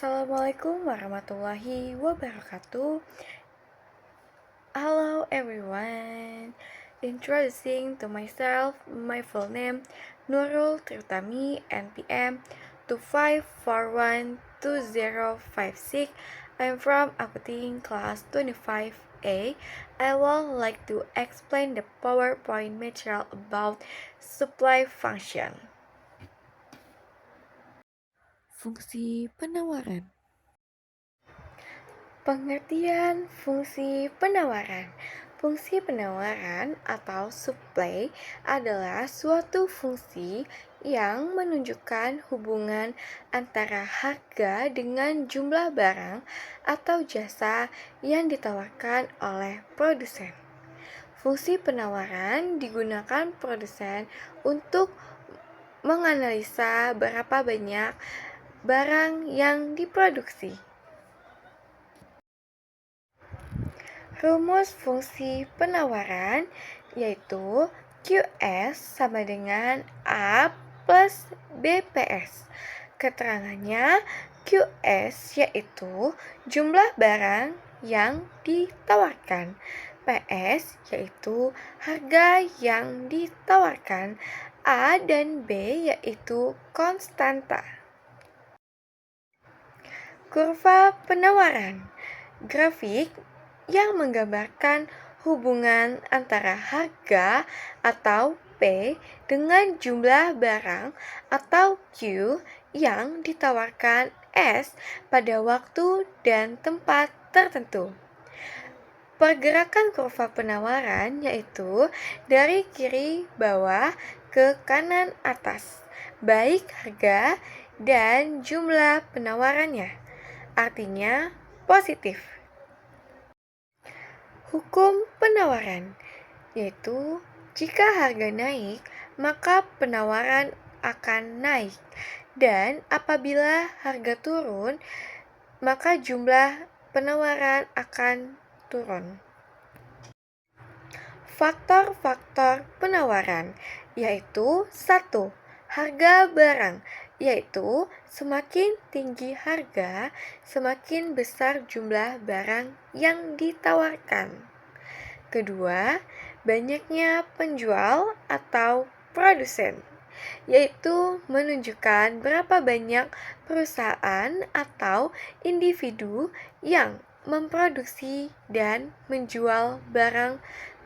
Assalamualaikum warahmatullahi wabarakatuh. Hello everyone. Introducing to myself, my full name Nurul Triutami, NPM 2541256. I'm from Akuting class 25A. I would like to explain the PowerPoint material about supply function. Fungsi penawaran. Pengertian fungsi penawaran. Fungsi penawaran atau supply adalah suatu fungsi yang menunjukkan hubungan antara harga dengan jumlah barang atau jasa yang ditawarkan oleh produsen. Fungsi penawaran digunakan produsen untuk menganalisa berapa banyak barang yang diproduksi. Rumus fungsi penawaran yaitu QS sama dengan A plus BPS. Keterangannya, QS yaitu jumlah barang yang ditawarkan. PS yaitu harga yang ditawarkan. A dan B yaitu konstanta. Kurva penawaran. Grafik yang menggambarkan hubungan antara harga atau P dengan jumlah barang atau Q yang ditawarkan S pada waktu dan tempat tertentu. Pergerakan kurva penawaran yaitu dari kiri bawah ke kanan atas, baik harga dan jumlah penawarannya, artinya positif. Hukum penawaran, yaitu jika harga naik, maka penawaran akan naik, dan apabila harga turun, maka jumlah penawaran akan turun. Faktor-faktor penawaran, yaitu 1. Harga barang, yaitu semakin tinggi harga, semakin besar jumlah barang yang ditawarkan. Kedua, banyaknya penjual atau produsen, yaitu menunjukkan berapa banyak perusahaan atau individu yang memproduksi dan menjual barang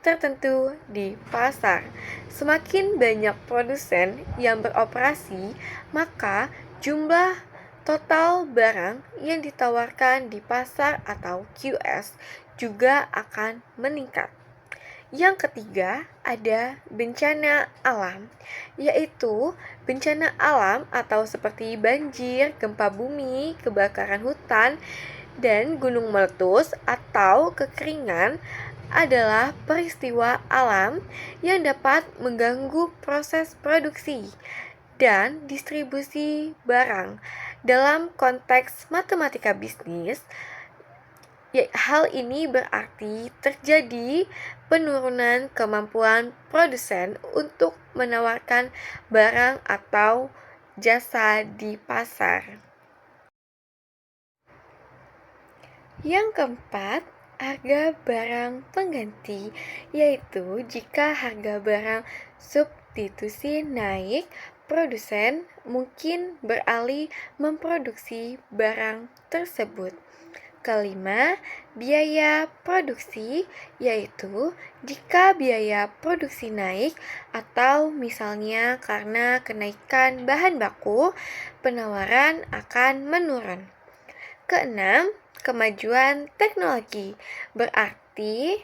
tertentu di pasar. Semakin banyak produsen yang beroperasi, maka jumlah total barang yang ditawarkan di pasar atau QS juga akan meningkat. Yang ketiga, ada bencana alam, yaitu bencana alam atau seperti banjir, gempa bumi, kebakaran hutan, dan gunung meletus atau kekeringan adalah peristiwa alam yang dapat mengganggu proses produksi dan distribusi barang. Dalam konteks matematika bisnis, hal ini berarti terjadi penurunan kemampuan produsen untuk menawarkan barang atau jasa di pasar. Yang keempat, harga barang pengganti, yaitu jika harga barang substitusi naik, produsen mungkin beralih memproduksi barang tersebut. Kelima, biaya produksi, yaitu jika biaya produksi naik atau misalnya karena kenaikan bahan baku, penawaran akan menurun. Keenam, kemajuan teknologi, berarti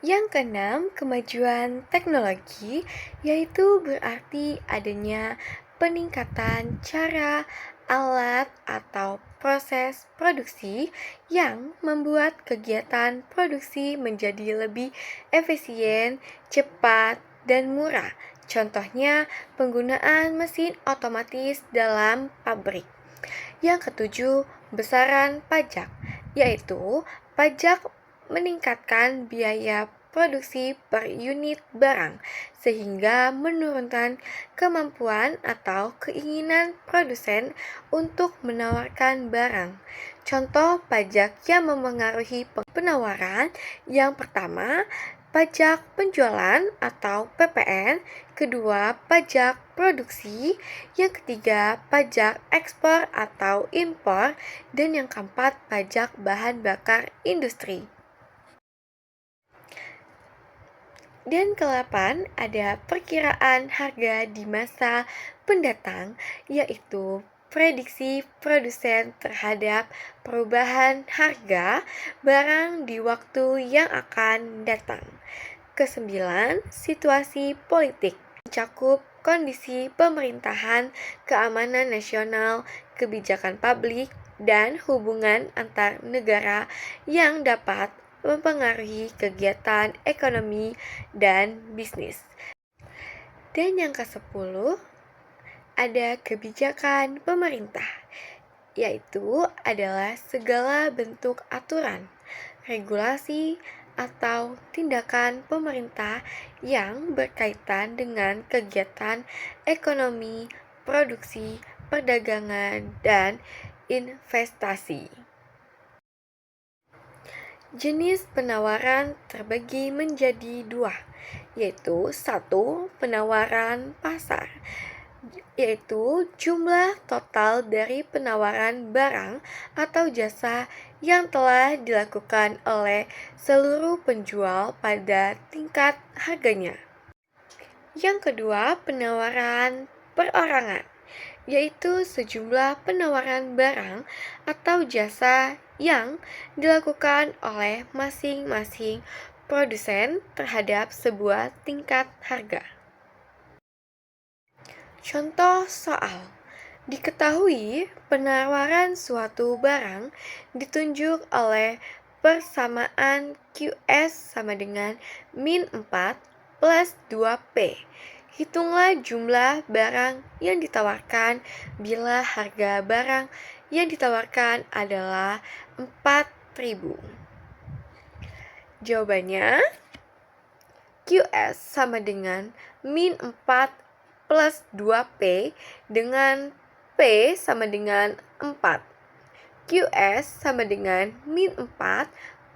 yang keenam, kemajuan teknologi, yaitu berarti adanya peningkatan cara, alat, atau proses produksi yang membuat kegiatan produksi menjadi lebih efisien, cepat, dan murah. Contohnya, penggunaan mesin otomatis dalam pabrik. Yang ketujuh, besaran pajak, yaitu pajak meningkatkan biaya produksi per unit barang, sehingga menurunkan kemampuan atau keinginan produsen untuk menawarkan barang. Contoh pajak yang memengaruhi penawaran yang pertama, pajak penjualan atau PPN, kedua pajak produksi, yang ketiga pajak ekspor atau impor, dan yang keempat pajak bahan bakar industri. Dan ke-8 ada perkiraan harga di masa pendatang, yaitu prediksi produsen terhadap perubahan harga barang di waktu yang akan datang. Ke-9, situasi politik mencakup kondisi pemerintahan, keamanan nasional, kebijakan publik, dan hubungan antar negara yang dapat mempengaruhi kegiatan ekonomi dan bisnis. Dan yang ke-10 ada kebijakan pemerintah, yaitu adalah segala bentuk aturan, regulasi, atau tindakan pemerintah yang berkaitan dengan kegiatan ekonomi, produksi, perdagangan, dan investasi. Jenis penawaran terbagi menjadi 2, yaitu 1. Penawaran pasar, yaitu jumlah total dari penawaran barang atau jasa yang telah dilakukan oleh seluruh penjual pada tingkat harganya. Yang kedua, penawaran perorangan, yaitu sejumlah penawaran barang atau jasa yang dilakukan oleh masing-masing produsen terhadap sebuah tingkat harga. Contoh soal: diketahui penawaran suatu barang ditunjuk oleh persamaan QS sama dengan min 4 plus 2P. Hitunglah jumlah barang yang ditawarkan bila harga barang yang ditawarkan adalah 4.000. Jawabannya, QS sama dengan min 4 plus 2P dengan P sama dengan 4. QS sama dengan min 4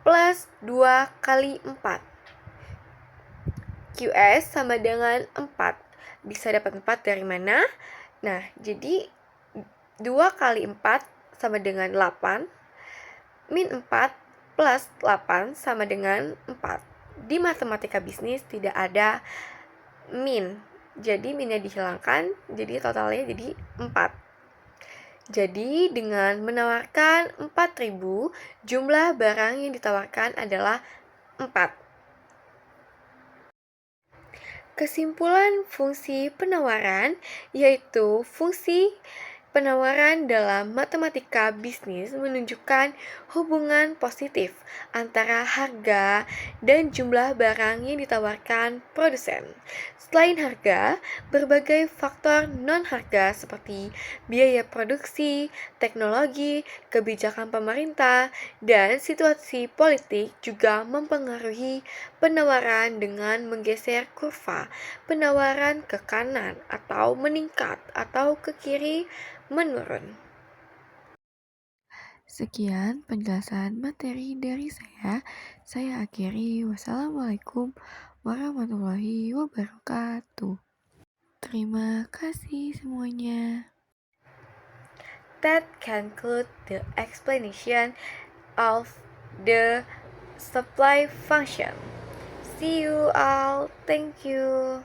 plus 2 kali 4. QS sama dengan 4. Bisa dapat 4 dari mana? Nah, jadi 2 kali 4 sama dengan 8. Min 4 plus 8 sama dengan 4. Di matematika bisnis tidak ada min. Jadi minnya dihilangkan, jadi totalnya jadi 4. Jadi dengan menawarkan 4.000, jumlah barang yang ditawarkan adalah 4. Kesimpulan fungsi penawaran, yaitu fungsi penawaran dalam matematika bisnis menunjukkan hubungan positif antara harga dan jumlah barang yang ditawarkan produsen. Selain harga, berbagai faktor non-harga seperti biaya produksi, teknologi, kebijakan pemerintah, dan situasi politik juga mempengaruhi penawaran dengan menggeser kurva penawaran ke kanan atau meningkat atau ke kiri menurun. Sekian penjelasan materi dari saya. Saya akhiri. Wassalamualaikum warahmatullahi wabarakatuh. Terima kasih semuanya. That concludes the explanation of the supply function. See you all. Thank you.